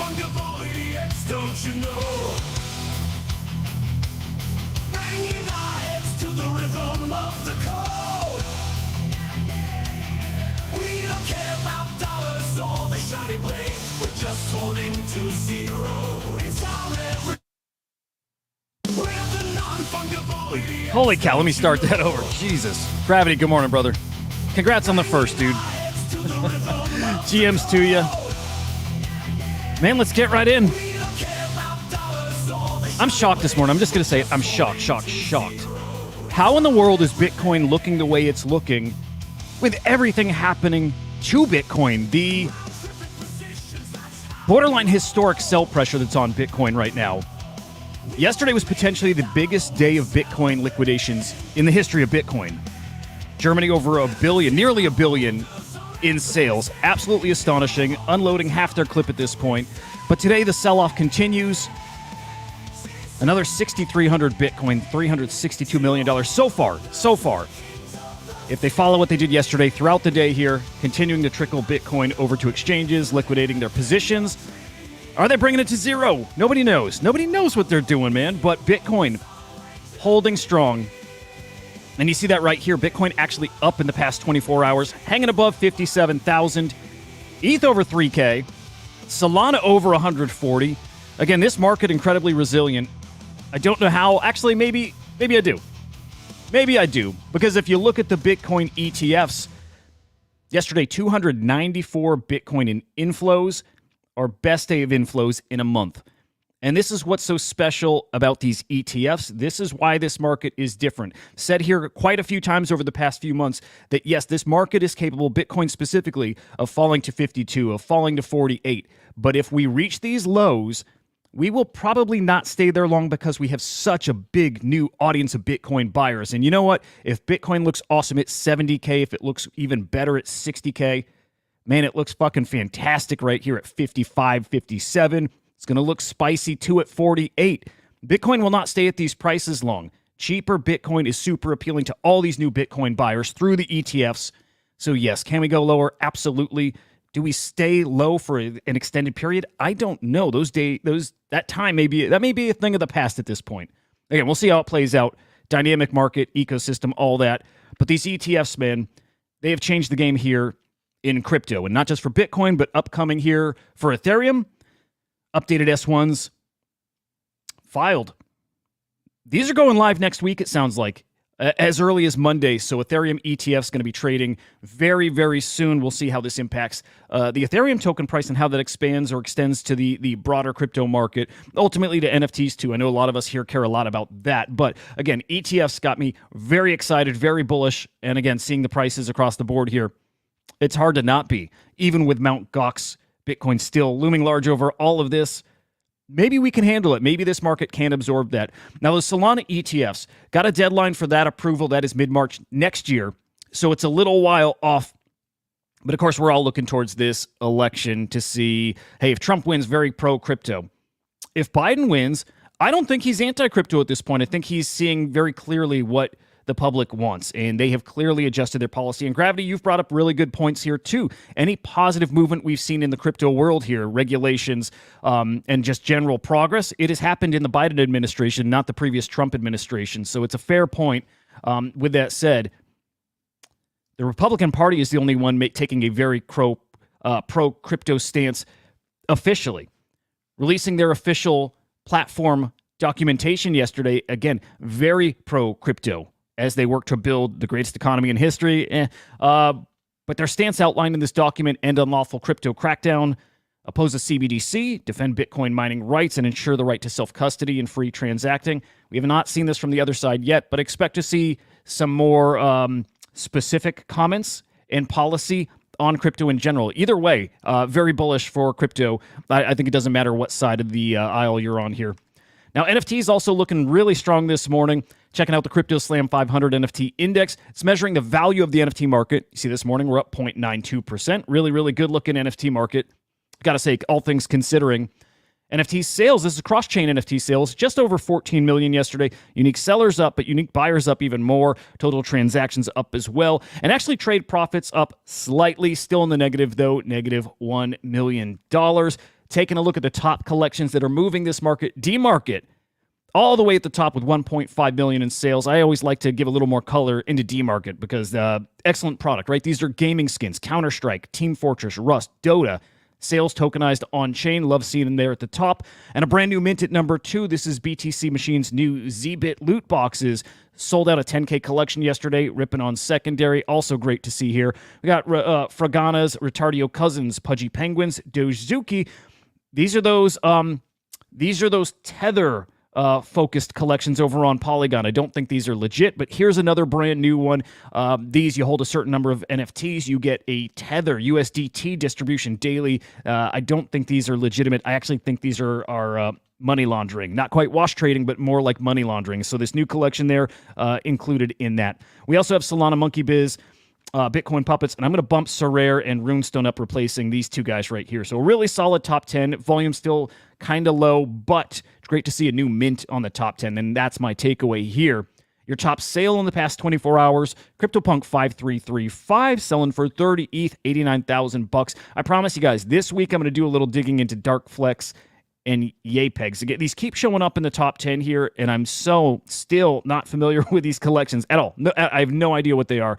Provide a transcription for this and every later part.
non-fungible ETFs, don't you know? Banging our heads to the rhythm of the code. We don't care about dollars or the shiny blade. We're just holding to zero. It's our every. We're the non-fungible ETFs. Holy cow, let me start that over. Jesus. Gravity, good morning, brother. Congrats on the first, dude. GMs to you. Man, let's get right in. I'm shocked this morning. I'm just going to say it. I'm shocked. How in the world is Bitcoin looking the way it's looking with everything happening to Bitcoin? The borderline historic sell pressure that's on Bitcoin right now. Yesterday was potentially the biggest day of Bitcoin liquidations in the history of Bitcoin. Germany over $1 billion, nearly $1 billion in sales. Absolutely astonishing. Unloading half their clip at this point. But today the sell-off continues. Another 6,300 Bitcoin, $362 million so far. If they follow what they did yesterday throughout the day here, continuing to trickle Bitcoin over to exchanges, liquidating their positions. Are they bringing it to zero? Nobody knows. Nobody knows what they're doing, man. But Bitcoin holding strong. And you see that right here. Bitcoin actually up in the past 24 hours, hanging above 57,000. ETH over 3K. Solana over 140. Again, this market incredibly resilient. I don't know how. Actually, maybe I do. Maybe I do. Because if you look at the Bitcoin ETFs, yesterday 294 Bitcoin in inflows. Our best day of inflows in a month. And this is what's so special about these ETFs. This is why this market is different. Said here quite a few times over the past few months that yes, this market is capable, Bitcoin specifically, of falling to 52, of falling to 48. But if we reach these lows, we will probably not stay there long because we have such a big new audience of Bitcoin buyers. And you know what? If Bitcoin looks awesome at 70K, if it looks even better at 60K, man, it looks fucking fantastic right here at 55, 57. It's going to look spicy too at 48. Bitcoin will not stay at these prices long. Cheaper Bitcoin is super appealing to all these new Bitcoin buyers through the ETFs. So yes, can we go lower? Absolutely. Do we stay low for an extended period? I don't know. That time may be a thing of the past at this point. Again, we'll see how it plays out. Dynamic market, ecosystem, all that. But these ETFs, man, they have changed the game here in crypto, and not just for Bitcoin, but upcoming here for Ethereum. Updated S1s filed. These are going live next week, it sounds like, as early as Monday. So Ethereum ETF is going to be trading very, very soon. We'll see how this impacts the Ethereum token price and how that expands or extends to the broader crypto market, ultimately to NFTs too. I know a lot of us here care a lot about that. But again, ETFs got me very excited, very bullish. And again, seeing the prices across the board here, it's hard to not be, even with Mt. Gox Bitcoin still looming large over all of this. Maybe we can handle it. Maybe this market can absorb that. Now, the Solana ETFs got a deadline for that approval. That is mid-March next year. So it's a little while off. But of course, we're all looking towards this election to see, hey, if Trump wins, very pro-crypto. If Biden wins, I don't think he's anti-crypto at this point. I think he's seeing very clearly what the public wants, and they have clearly adjusted their policy. And Gravity, you've brought up really good points here too. Any positive movement we've seen in the crypto world here, regulations, and just general progress, it has happened in the Biden administration, not the previous Trump administration. So it's a fair point. With that said, the Republican Party is the only one taking a very pro-crypto stance officially, releasing their official platform documentation yesterday. Again, very pro-crypto, as they work to build the greatest economy in history. But their stance outlined in this document: end unlawful crypto crackdown, oppose the CBDC, defend Bitcoin mining rights, and ensure the right to self-custody and free transacting. We have not seen this from the other side yet, but expect to see some more specific comments and policy on crypto in general. Either way, very bullish for crypto. I think it doesn't matter what side of the aisle you're on here. Now, NFTs also looking really strong this morning. Checking out the Crypto Slam 500 NFT Index. It's measuring the value of the NFT market. You see this morning, we're up 0.92%. Really, really good-looking NFT market. Got to say, all things considering, NFT sales, this is cross-chain NFT sales, just over 14 million yesterday. Unique sellers up, but unique buyers up even more. Total transactions up as well. And actually trade profits up slightly. Still in the negative, though, negative $1 million. taking a look at the top collections that are moving this market. D-Market, all the way at the top with 1.5 million in sales. I always like to give a little more color into D-Market because excellent product, right? These are gaming skins, Counter-Strike, Team Fortress, Rust, Dota, sales tokenized on-chain. Love seeing them there at the top. And a brand new mint at number 2. This is BTC Machine's new ZBit loot boxes. Sold out a 10K collection yesterday, ripping on secondary. Also great to see here. We got Fragana's Retardio Cousins, Pudgy Penguins, Dozuki. These are those Tether focused collections over on Polygon. I don't think these are legit, but here's another brand new one. These, you hold a certain number of NFTs, you get a Tether USDT distribution daily. I don't think these are legitimate. I actually think these are money laundering. Not quite wash trading, but more like money laundering. So this new collection there included in that. We also have Solana Monkey Biz, Bitcoin Puppets, and I'm going to bump Sorare and Runestone up, replacing these two guys right here. So a really solid top 10. Volume still kind of low, but it's great to see a new mint on the top 10, and that's my takeaway here. Your top sale in the past 24 hours, CryptoPunk 5335, selling for 30 ETH, 89,000 bucks. I promise you guys, this week I'm going to do a little digging into Darkflex and Yapegs. Again, these keep showing up in the top 10 here, and I'm still not familiar with these collections at all. No, I have no idea what they are.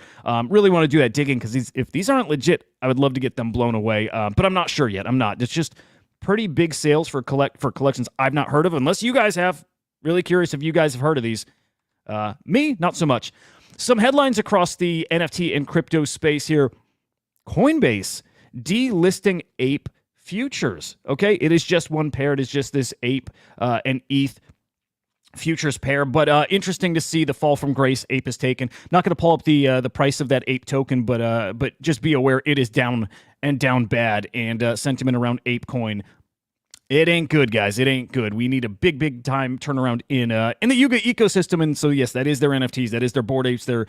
Really want to do that digging, because if these aren't legit, I would love to get them blown away, but I'm not sure yet. I'm not. It's just pretty big sales for collections I've not heard of, unless you guys have. Really curious if you guys have heard of these. Me, not so much. Some headlines across the NFT and crypto space here. Coinbase delisting Ape futures. Okay, it is just one pair. It is just this Ape and ETH futures pair. But interesting to see the fall from grace Ape has taken. Not going to pull up the price of that Ape token, but just be aware it is down and down bad. And sentiment around Ape coin, it ain't good, guys. It ain't good. We need a big time turnaround in the Yuga ecosystem. And so, yes, that is their NFTs. That is their Bored Apes, their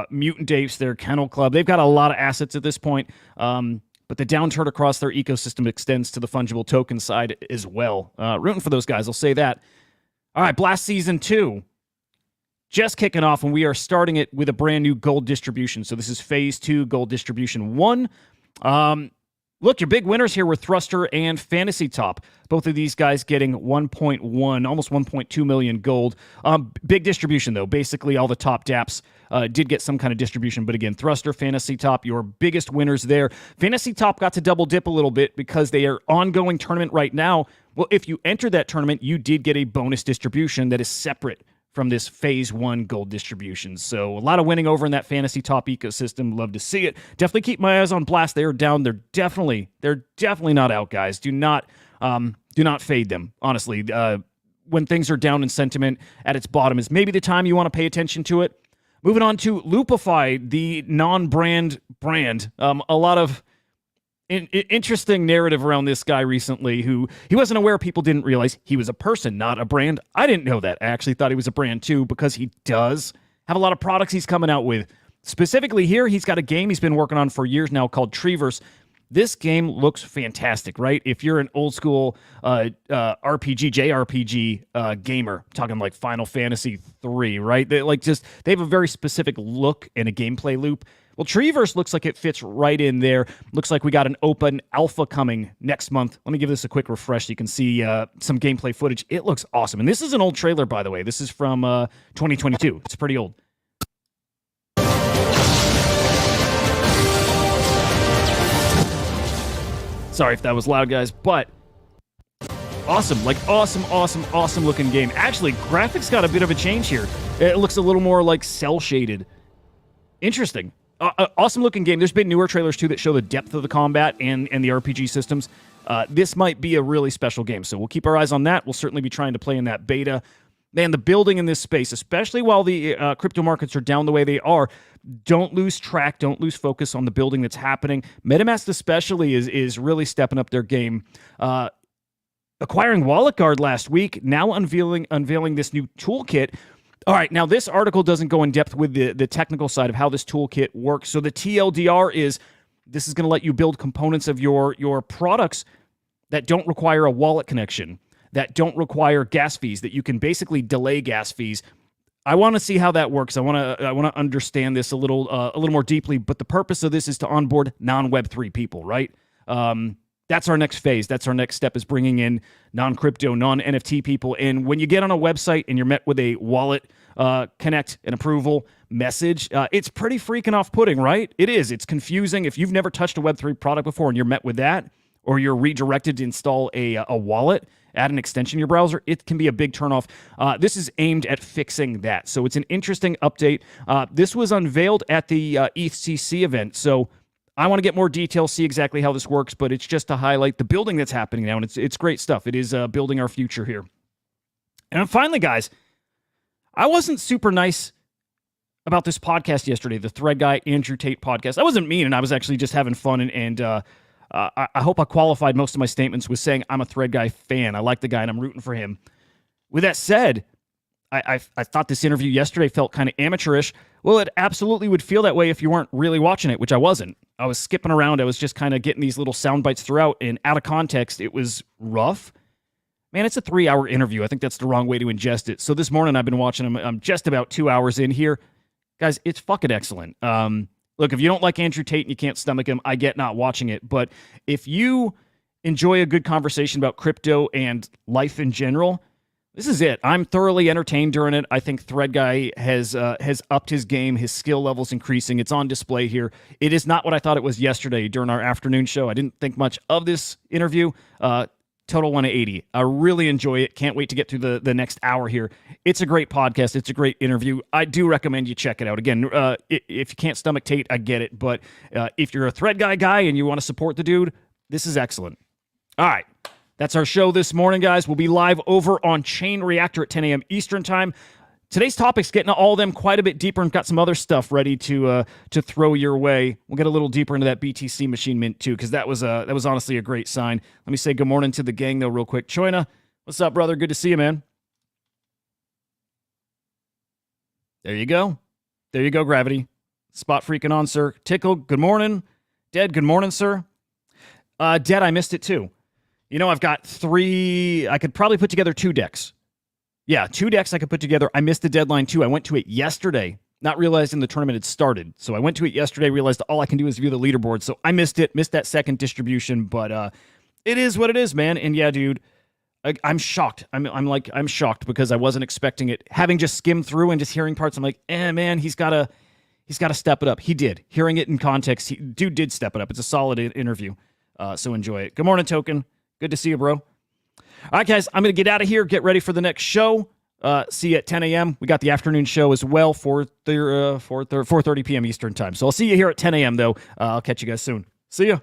Mutant Apes, their Kennel Club. They've got a lot of assets at this point. But the downturn across their ecosystem extends to the fungible token side as well. Rooting for those guys, I'll say that. All right, Blast Season 2. Just kicking off, and we are starting it with a brand new gold distribution. So this is Phase 2, Gold Distribution 1. Look, your big winners here were Thruster and Fantasy Top. Both of these guys getting 1.1, almost 1.2 million gold. Big distribution, though. Basically, all the top dApps did get some kind of distribution. But again, Thruster, Fantasy Top, your biggest winners there. Fantasy Top got to double dip a little bit because they are ongoing tournament right now. Well, if you entered that tournament, you did get a bonus distribution that is separate from this Phase 1 gold distribution. So a lot of winning over in that Fantasy Top ecosystem. Love to see it. Definitely keep my eyes on Blast. They are down. They're definitely not out, guys. Do not fade them, honestly. When things are down in sentiment at its bottom is maybe the time you want to pay attention to it. Moving on to Loopify, the non-brand brand. A lot of interesting narrative around this guy recently who he wasn't aware, people didn't realize he was a person, not a brand. I didn't know that. I actually thought he was a brand too, because he does have a lot of products he's coming out with. Specifically here, he's got a game he's been working on for years now called Treeverse. This game looks fantastic, right? If you're an old school JRPG gamer, talking like Final Fantasy 3, right? They have a very specific look and a gameplay loop. Well, Treeverse looks like it fits right in there. Looks like we got an open alpha coming next month. Let me give this a quick refresh so you can see some gameplay footage. It looks awesome. And this is an old trailer, by the way. This is from 2022. It's pretty old. Sorry if that was loud, guys, but awesome. Like, awesome looking game. Actually, graphics got a bit of a change here. It looks a little more like cel-shaded. Interesting. Awesome looking game. There's been newer trailers too that show the depth of the combat and the RPG systems. This might be a really special game, so we'll keep our eyes on that. We'll certainly be trying to play in that beta. Man, the building in this space, especially while the crypto markets are down the way they are, don't lose track, don't lose focus on the building that's happening. MetaMask especially is really stepping up their game. Acquiring Wallet Guard last week, now unveiling this new toolkit. All right, now this article doesn't go in depth with the technical side of how this toolkit works. So the TLDR is this is going to let you build components of your products that don't require a wallet connection, that don't require gas fees, that you can basically delay gas fees. I want to see how that works. I want to understand this a little more deeply. But the purpose of this is to onboard non-Web3 people, right? That's our next phase. That's our next step, is bringing in non-crypto, non-NFT people. And when you get on a website and you're met with a wallet connect and approval message, it's pretty freaking off-putting, right? It is. It's confusing. If you've never touched a Web3 product before and you're met with that, or you're redirected to install a wallet, add an extension in your browser, it can be a big turnoff. This is aimed at fixing that. So it's an interesting update. This was unveiled at the ETHCC event. So I want to get more details, see exactly how this works, but it's just to highlight the building that's happening now, and it's great stuff. It is building our future here. And finally, guys, I wasn't super nice about this podcast yesterday, the Thread Guy Andrew Tate podcast. I wasn't mean, and I was actually just having fun, and I hope I qualified most of my statements with saying I'm a Thread Guy fan. I like the guy, and I'm rooting for him. With that said, I thought this interview yesterday felt kind of amateurish. Well, it absolutely would feel that way if you weren't really watching it, which I wasn't. I was skipping around. I was just kind of getting these little sound bites throughout, and out of context, it was rough. Man, it's a 3-hour interview. I think that's the wrong way to ingest it. So this morning, I've been watching them. I'm just about 2 hours in here. Guys, it's fucking excellent. Look, if you don't like Andrew Tate and you can't stomach him, I get not watching it. But if you enjoy a good conversation about crypto and life in general, this is it. I'm thoroughly entertained during it. I think Thread Guy has upped his game. His skill level's increasing. It's on display here. It is not what I thought it was yesterday during our afternoon show. I didn't think much of this interview. Total 180. I really enjoy it. Can't wait to get through the next hour here. It's a great podcast. It's a great interview. I do recommend you check it out. Again, if you can't stomach Tate, I get it. But if you're a Thread guy and you want to support the dude, this is excellent. All right. That's our show this morning, guys. We'll be live over on Chain Reactor at 10 a.m. Eastern Time. Today's topic's getting all of them quite a bit deeper, and got some other stuff ready to throw your way. We'll get a little deeper into that BTC machine mint too, because that was honestly a great sign. Let me say good morning to the gang though, real quick. Choina, what's up, brother? Good to see you, man. There you go. There you go, Gravity. Spot freaking on, sir. Tickle, good morning. Dead, good morning, sir. Dead, I missed it too. You know, I've got 3. I could probably put together 2 decks. Yeah, 2 decks I could put together. I missed the deadline too. I went to it yesterday, not realizing the tournament had started. So I went to it yesterday, realized all I can do is view the leaderboard. So I missed that second distribution, but it is what it is, man. And yeah, dude, I'm shocked. I'm shocked because I wasn't expecting it. Having just skimmed through and just hearing parts, I'm like, man, he's got to step it up. He did. Hearing it in context, dude did step it up. It's a solid interview. So enjoy it. Good morning, Token. Good to see you, bro. All right, guys, I'm going to get out of here, get ready for the next show. See you at 10 a.m. We got the afternoon show as well, 4:30 p.m. Eastern Time. So I'll see you here at 10 a.m., though. I'll catch you guys soon. See ya.